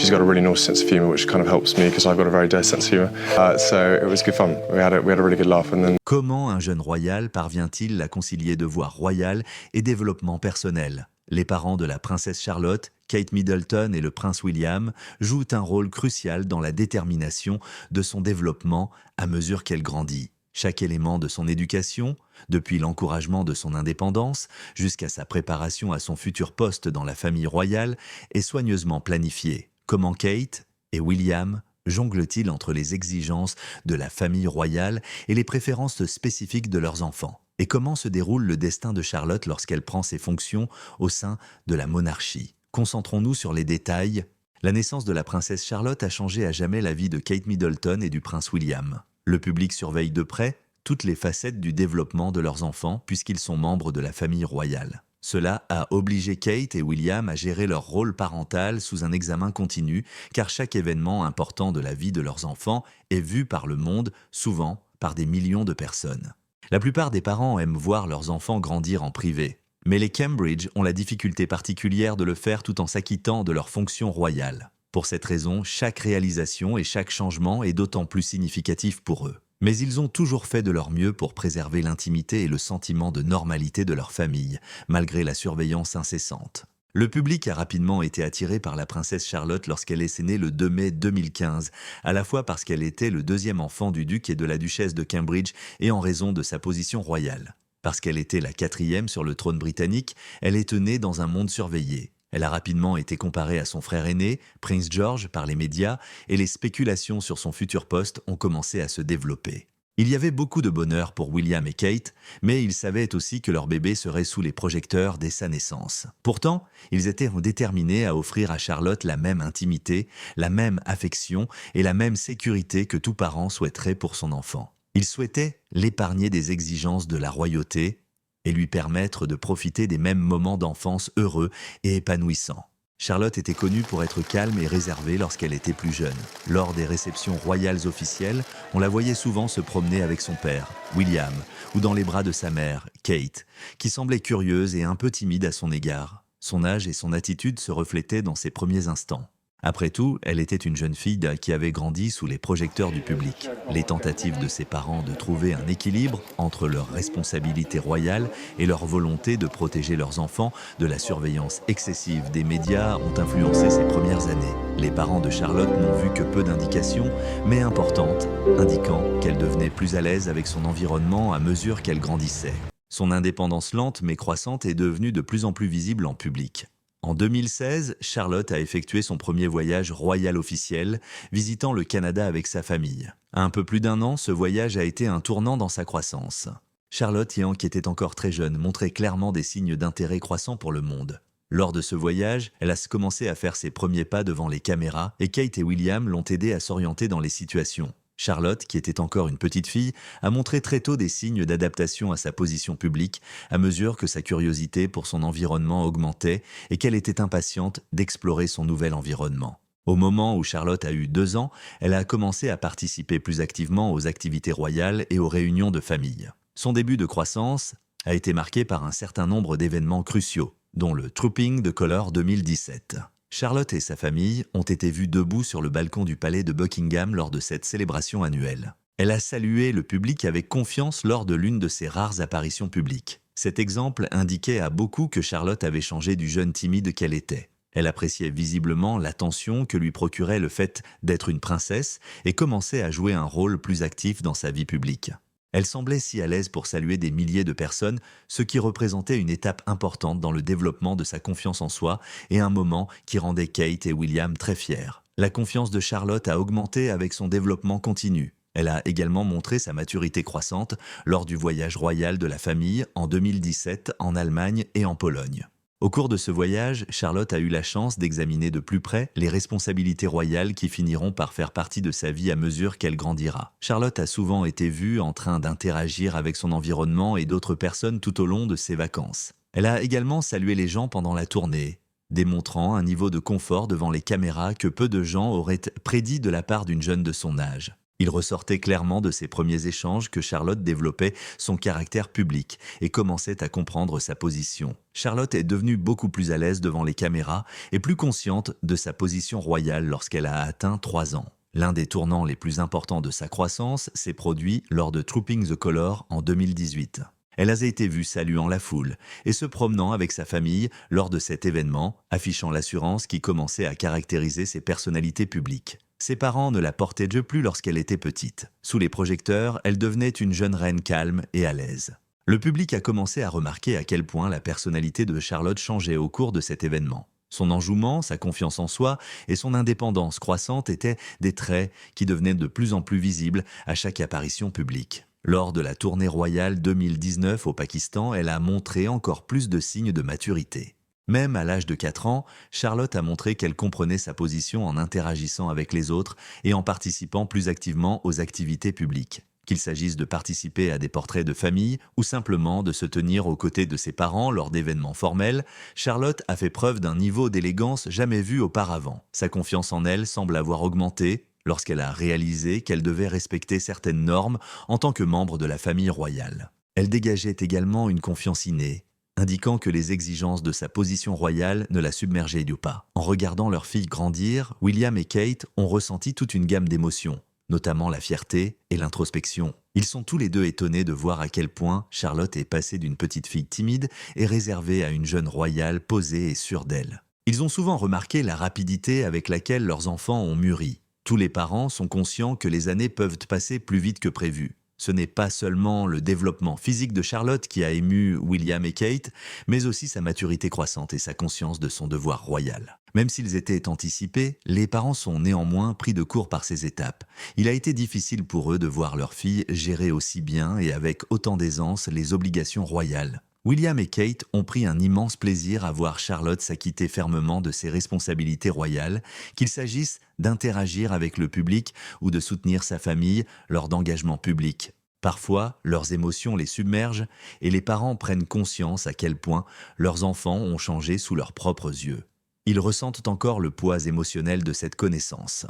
she's got a really nice sense of humour, which kind of helps me because I've got a very dirty sense of humour. So it was good fun. We had a really good laugh. And then Comment un jeune royal parvient-il à concilier devoir royal et développement personnel? Les parents de la princesse Charlotte, Kate Middleton et le prince William, jouent un rôle crucial dans la détermination de son développement à mesure qu'elle grandit. Chaque élément de son éducation, depuis l'encouragement de son indépendance jusqu'à sa préparation à son futur poste dans la famille royale, est soigneusement planifié. Comment Kate et William jonglent-ils entre les exigences de la famille royale et les préférences spécifiques de leurs enfants? Et comment se déroule le destin de Charlotte lorsqu'elle prend ses fonctions au sein de la monarchie? Concentrons-nous sur les détails. La naissance de la princesse Charlotte a changé à jamais la vie de Kate Middleton et du prince William. Le public surveille de près toutes les facettes du développement de leurs enfants puisqu'ils sont membres de la famille royale. Cela a obligé Kate et William à gérer leur rôle parental sous un examen continu, car chaque événement important de la vie de leurs enfants est vu par le monde, souvent par des millions de personnes. La plupart des parents aiment voir leurs enfants grandir en privé, mais les Cambridge ont la difficulté particulière de le faire tout en s'acquittant de leurs fonctions royales. Pour cette raison, chaque réalisation et chaque changement est d'autant plus significatif pour eux. Mais ils ont toujours fait de leur mieux pour préserver l'intimité et le sentiment de normalité de leur famille, malgré la surveillance incessante. Le public a rapidement été attiré par la princesse Charlotte lorsqu'elle est née le 2 mai 2015, à la fois parce qu'elle était le deuxième enfant du duc et de la duchesse de Cambridge et en raison de sa position royale. Parce qu'elle était la quatrième sur le trône britannique, elle est née dans un monde surveillé. Elle a rapidement été comparée à son frère aîné, Prince George, par les médias, et les spéculations sur son futur poste ont commencé à se développer. Il y avait beaucoup de bonheur pour William et Kate, mais ils savaient aussi que leur bébé serait sous les projecteurs dès sa naissance. Pourtant, ils étaient déterminés à offrir à Charlotte la même intimité, la même affection et la même sécurité que tout parent souhaiterait pour son enfant. Ils souhaitaient l'épargner des exigences de la royauté et lui permettre de profiter des mêmes moments d'enfance heureux et épanouissants. Charlotte était connue pour être calme et réservée lorsqu'elle était plus jeune. Lors des réceptions royales officielles, on la voyait souvent se promener avec son père, William, ou dans les bras de sa mère, Kate, qui semblait curieuse et un peu timide à son égard. Son âge et son attitude se reflétaient dans ses premiers instants. Après tout, elle était une jeune fille qui avait grandi sous les projecteurs du public. Les tentatives de ses parents de trouver un équilibre entre leurs responsabilités royales et leur volonté de protéger leurs enfants de la surveillance excessive des médias ont influencé ses premières années. Les parents de Charlotte n'ont vu que peu d'indications, mais importantes, indiquant qu'elle devenait plus à l'aise avec son environnement à mesure qu'elle grandissait. Son indépendance lente mais croissante est devenue de plus en plus visible en public. En 2016, Charlotte a effectué son premier voyage royal officiel, visitant le Canada avec sa famille. À un peu plus d'1 an, ce voyage a été un tournant dans sa croissance. Charlotte, qui était encore très jeune, montrait clairement des signes d'intérêt croissant pour le monde. Lors de ce voyage, elle a commencé à faire ses premiers pas devant les caméras et Kate et William l'ont aidée à s'orienter dans les situations. Charlotte, qui était encore une petite fille, a montré très tôt des signes d'adaptation à sa position publique à mesure que sa curiosité pour son environnement augmentait et qu'elle était impatiente d'explorer son nouvel environnement. Au moment où Charlotte a eu 2 ans, elle a commencé à participer plus activement aux activités royales et aux réunions de famille. Son début de croissance a été marqué par un certain nombre d'événements cruciaux, dont le Trooping de Colour 2017. Charlotte et sa famille ont été vues debout sur le balcon du palais de Buckingham lors de cette célébration annuelle. Elle a salué le public avec confiance lors de l'une de ses rares apparitions publiques. Cet exemple indiquait à beaucoup que Charlotte avait changé du jeune timide qu'elle était. Elle appréciait visiblement l'attention que lui procurait le fait d'être une princesse et commençait à jouer un rôle plus actif dans sa vie publique. Elle semblait si à l'aise pour saluer des milliers de personnes, ce qui représentait une étape importante dans le développement de sa confiance en soi et un moment qui rendait Kate et William très fiers. La confiance de Charlotte a augmenté avec son développement continu. Elle a également montré sa maturité croissante lors du voyage royal de la famille en 2017 en Allemagne et en Pologne. Au cours de ce voyage, Charlotte a eu la chance d'examiner de plus près les responsabilités royales qui finiront par faire partie de sa vie à mesure qu'elle grandira. Charlotte a souvent été vue en train d'interagir avec son environnement et d'autres personnes tout au long de ses vacances. Elle a également salué les gens pendant la tournée, démontrant un niveau de confort devant les caméras que peu de gens auraient prédit de la part d'une jeune de son âge. Il ressortait clairement de ces premiers échanges que Charlotte développait son caractère public et commençait à comprendre sa position. Charlotte est devenue beaucoup plus à l'aise devant les caméras et plus consciente de sa position royale lorsqu'elle a atteint 3 ans. L'un des tournants les plus importants de sa croissance s'est produit lors de Trooping the Colour en 2018. Elle a été vue saluant la foule et se promenant avec sa famille lors de cet événement, affichant l'assurance qui commençait à caractériser ses personnalités publiques. Ses parents ne la portaient plus lorsqu'elle était petite. Sous les projecteurs, elle devenait une jeune reine calme et à l'aise. Le public a commencé à remarquer à quel point la personnalité de Charlotte changeait au cours de cet événement. Son enjouement, sa confiance en soi et son indépendance croissante étaient des traits qui devenaient de plus en plus visibles à chaque apparition publique. Lors de la tournée royale 2019 au Pakistan, elle a montré encore plus de signes de maturité. Même à l'âge de 4 ans, Charlotte a montré qu'elle comprenait sa position en interagissant avec les autres et en participant plus activement aux activités publiques. Qu'il s'agisse de participer à des portraits de famille ou simplement de se tenir aux côtés de ses parents lors d'événements formels, Charlotte a fait preuve d'un niveau d'élégance jamais vu auparavant. Sa confiance en elle semble avoir augmenté lorsqu'elle a réalisé qu'elle devait respecter certaines normes en tant que membre de la famille royale. Elle dégageait également une confiance innée, indiquant que les exigences de sa position royale ne la submergeaient pas. En regardant leur fille grandir, William et Kate ont ressenti toute une gamme d'émotions, notamment la fierté et l'introspection. Ils sont tous les deux étonnés de voir à quel point Charlotte est passée d'une petite fille timide et réservée à une jeune royale posée et sûre d'elle. Ils ont souvent remarqué la rapidité avec laquelle leurs enfants ont mûri. Tous les parents sont conscients que les années peuvent passer plus vite que prévu. Ce n'est pas seulement le développement physique de Charlotte qui a ému William et Kate, mais aussi sa maturité croissante et sa conscience de son devoir royal. Même s'ils étaient anticipés, les parents sont néanmoins pris de court par ces étapes. Il a été difficile pour eux de voir leur fille gérer aussi bien et avec autant d'aisance les obligations royales. William et Kate ont pris un immense plaisir à voir Charlotte s'acquitter fermement de ses responsabilités royales, qu'il s'agisse d'interagir avec le public ou de soutenir sa famille lors d'engagements publics. Parfois, leurs émotions les submergent et les parents prennent conscience à quel point leurs enfants ont changé sous leurs propres yeux. Ils ressentent encore le poids émotionnel de cette connaissance.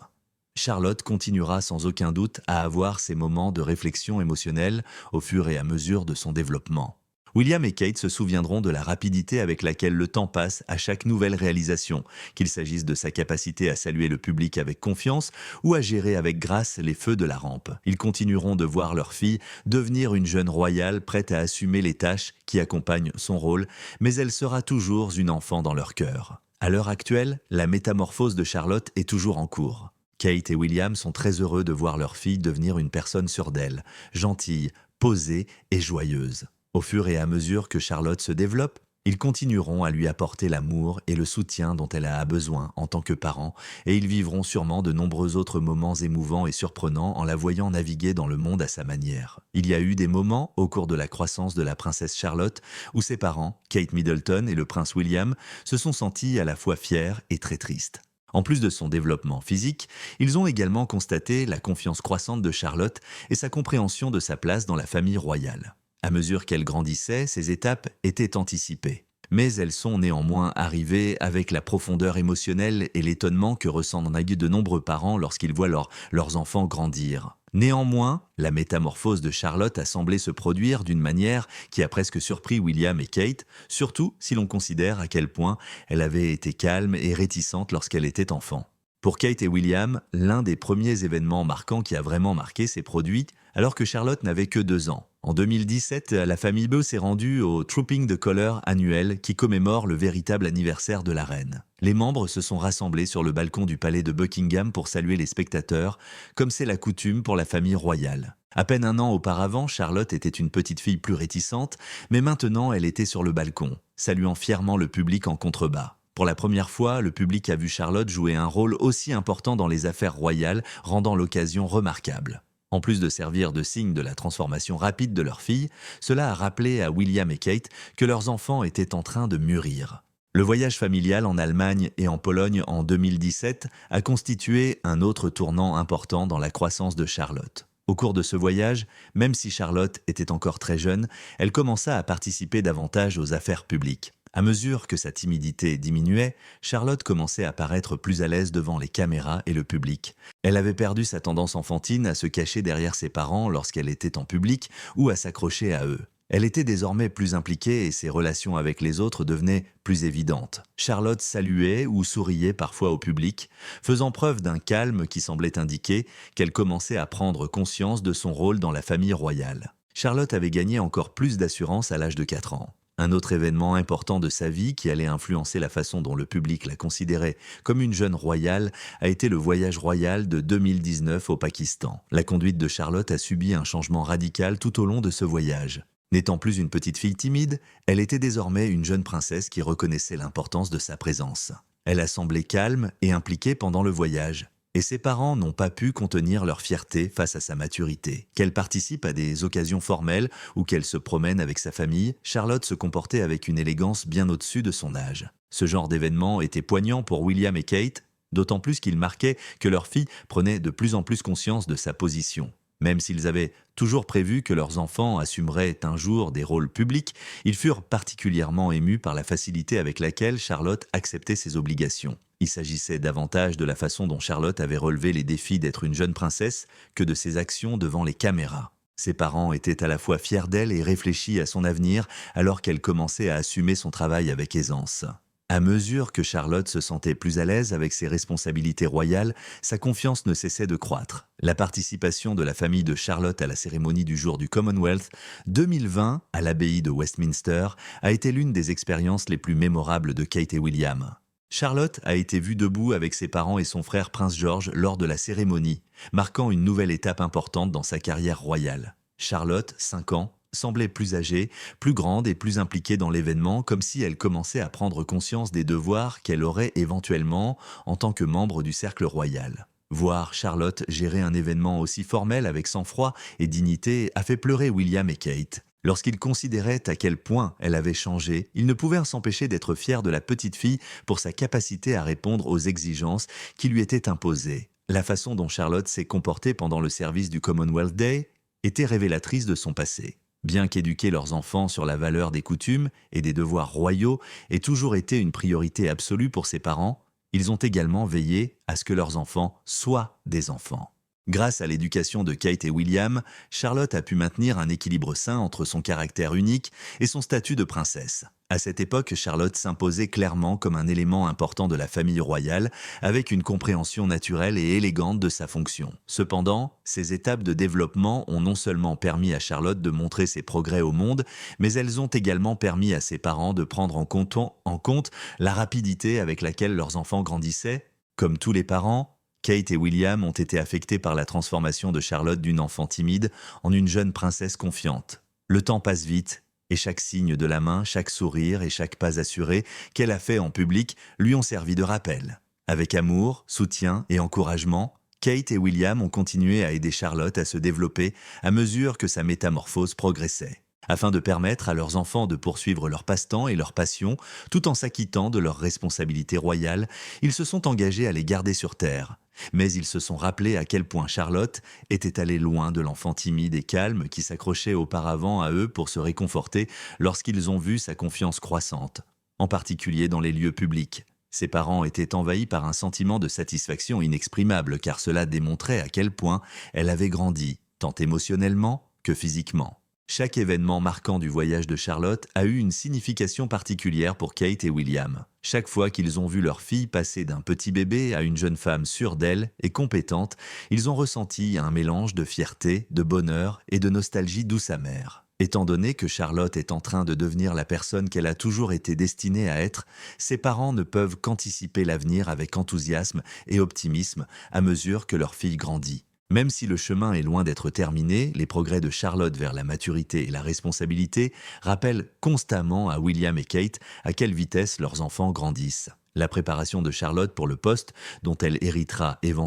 Charlotte continuera sans aucun doute à avoir ces moments de réflexion émotionnelle au fur et à mesure de son développement. William et Kate se souviendront de la rapidité avec laquelle le temps passe à chaque nouvelle réalisation, qu'il s'agisse de sa capacité à saluer le public avec confiance ou à gérer avec grâce les feux de la rampe. Ils continueront de voir leur fille devenir une jeune royale prête à assumer les tâches qui accompagnent son rôle, mais elle sera toujours une enfant dans leur cœur. À l'heure actuelle, la métamorphose de Charlotte est toujours en cours. Kate et William sont très heureux de voir leur fille devenir une personne sûre d'elle, gentille, posée et joyeuse. Au fur et à mesure que Charlotte se développe, ils continueront à lui apporter l'amour et le soutien dont elle a besoin en tant que parent, et ils vivront sûrement de nombreux autres moments émouvants et surprenants en la voyant naviguer dans le monde à sa manière. Il y a eu des moments au cours de la croissance de la princesse Charlotte où ses parents, Kate Middleton et le prince William, se sont sentis à la fois fiers et très tristes. En plus de son développement physique, ils ont également constaté la confiance croissante de Charlotte et sa compréhension de sa place dans la famille royale. À mesure qu'elle grandissait, ces étapes étaient anticipées. Mais elles sont néanmoins arrivées avec la profondeur émotionnelle et l'étonnement que ressentent de nombreux parents lorsqu'ils voient leurs enfants grandir. Néanmoins, la métamorphose de Charlotte a semblé se produire d'une manière qui a presque surpris William et Kate, surtout si l'on considère à quel point elle avait été calme et réticente lorsqu'elle était enfant. Pour Kate et William, l'un des premiers événements marquants qui a vraiment marqué s'est produit alors que Charlotte n'avait que 2 ans. En 2017, la famille Beau s'est rendue au Trooping the Colour annuel qui commémore le véritable anniversaire de la reine. Les membres se sont rassemblés sur le balcon du palais de Buckingham pour saluer les spectateurs, comme c'est la coutume pour la famille royale. À peine 1 an auparavant, Charlotte était une petite fille plus réticente, mais maintenant elle était sur le balcon, saluant fièrement le public en contrebas. Pour la première fois, le public a vu Charlotte jouer un rôle aussi important dans les affaires royales, rendant l'occasion remarquable. En plus de servir de signe de la transformation rapide de leur fille, cela a rappelé à William et Kate que leurs enfants étaient en train de mûrir. Le voyage familial en Allemagne et en Pologne en 2017 a constitué un autre tournant important dans la croissance de Charlotte. Au cours de ce voyage, même si Charlotte était encore très jeune, elle commença à participer davantage aux affaires publiques. À mesure que sa timidité diminuait, Charlotte commençait à paraître plus à l'aise devant les caméras et le public. Elle avait perdu sa tendance enfantine à se cacher derrière ses parents lorsqu'elle était en public ou à s'accrocher à eux. Elle était désormais plus impliquée et ses relations avec les autres devenaient plus évidentes. Charlotte saluait ou souriait parfois au public, faisant preuve d'un calme qui semblait indiquer qu'elle commençait à prendre conscience de son rôle dans la famille royale. Charlotte avait gagné encore plus d'assurance à l'âge de 4 ans. Un autre événement important de sa vie qui allait influencer la façon dont le public la considérait comme une jeune royale a été le voyage royal de 2019 au Pakistan. La conduite de Charlotte a subi un changement radical tout au long de ce voyage. N'étant plus une petite fille timide, elle était désormais une jeune princesse qui reconnaissait l'importance de sa présence. Elle a semblé calme et impliquée pendant le voyage, et ses parents n'ont pas pu contenir leur fierté face à sa maturité. Qu'elle participe à des occasions formelles ou qu'elle se promène avec sa famille, Charlotte se comportait avec une élégance bien au-dessus de son âge. Ce genre d'événement était poignant pour William et Kate, d'autant plus qu'il marquait que leur fille prenait de plus en plus conscience de sa position. Même s'ils avaient toujours prévu que leurs enfants assumeraient un jour des rôles publics, ils furent particulièrement émus par la facilité avec laquelle Charlotte acceptait ses obligations. Il s'agissait davantage de la façon dont Charlotte avait relevé les défis d'être une jeune princesse que de ses actions devant les caméras. Ses parents étaient à la fois fiers d'elle et réfléchis à son avenir alors qu'elle commençait à assumer son travail avec aisance. À mesure que Charlotte se sentait plus à l'aise avec ses responsabilités royales, sa confiance ne cessait de croître. La participation de la famille de Charlotte à la cérémonie du jour du Commonwealth 2020 à l'abbaye de Westminster a été l'une des expériences les plus mémorables de Kate et William. Charlotte a été vue debout avec ses parents et son frère Prince George lors de la cérémonie, marquant une nouvelle étape importante dans sa carrière royale. Charlotte, 5 ans, semblait plus âgée, plus grande et plus impliquée dans l'événement, comme si elle commençait à prendre conscience des devoirs qu'elle aurait éventuellement en tant que membre du cercle royal. Voir Charlotte gérer un événement aussi formel avec sang-froid et dignité a fait pleurer William et Kate. Lorsqu'ils considéraient à quel point elle avait changé, ils ne pouvaient s'empêcher d'être fiers de la petite fille pour sa capacité à répondre aux exigences qui lui étaient imposées. La façon dont Charlotte s'est comportée pendant le service du Commonwealth Day était révélatrice de son passé. Bien qu'éduquer leurs enfants sur la valeur des coutumes et des devoirs royaux ait toujours été une priorité absolue pour ses parents, ils ont également veillé à ce que leurs enfants soient des enfants. Grâce à l'éducation de Kate et William, Charlotte a pu maintenir un équilibre sain entre son caractère unique et son statut de princesse. À cette époque, Charlotte s'imposait clairement comme un élément important de la famille royale, avec une compréhension naturelle et élégante de sa fonction. Cependant, ces étapes de développement ont non seulement permis à Charlotte de montrer ses progrès au monde, mais elles ont également permis à ses parents de prendre en compte la rapidité avec laquelle leurs enfants grandissaient. Comme tous les parents, Kate et William ont été affectés par la transformation de Charlotte d'une enfant timide en une jeune princesse confiante. Le temps passe vite, et chaque signe de la main, chaque sourire et chaque pas assuré qu'elle a fait en public lui ont servi de rappel. Avec amour, soutien et encouragement, Kate et William ont continué à aider Charlotte à se développer à mesure que sa métamorphose progressait, afin de permettre à leurs enfants de poursuivre leur passe-temps et leurs passions, tout en s'acquittant de leurs responsabilités royales. Ils se sont engagés à les garder sur terre. Mais ils se sont rappelés à quel point Charlotte était allée loin de l'enfant timide et calme qui s'accrochait auparavant à eux pour se réconforter lorsqu'ils ont vu sa confiance croissante, en particulier dans les lieux publics. Ses parents étaient envahis par un sentiment de satisfaction inexprimable car cela démontrait à quel point elle avait grandi, tant émotionnellement que physiquement. Chaque événement marquant du voyage de Charlotte a eu une signification particulière pour Kate et William. Chaque fois qu'ils ont vu leur fille passer d'un petit bébé à une jeune femme sûre d'elle et compétente, ils ont ressenti un mélange de fierté, de bonheur et de nostalgie douce amère. Étant donné que Charlotte est en train de devenir la personne qu'elle a toujours été destinée à être, ses parents ne peuvent qu'anticiper l'avenir avec enthousiasme et optimisme à mesure que leur fille grandit. Même si le chemin est loin d'être terminé, les progrès de Charlotte vers la maturité et la responsabilité rappellent constamment à William et Kate à quelle vitesse leurs enfants grandissent. La préparation de Charlotte pour le poste dont elle héritera éventuellement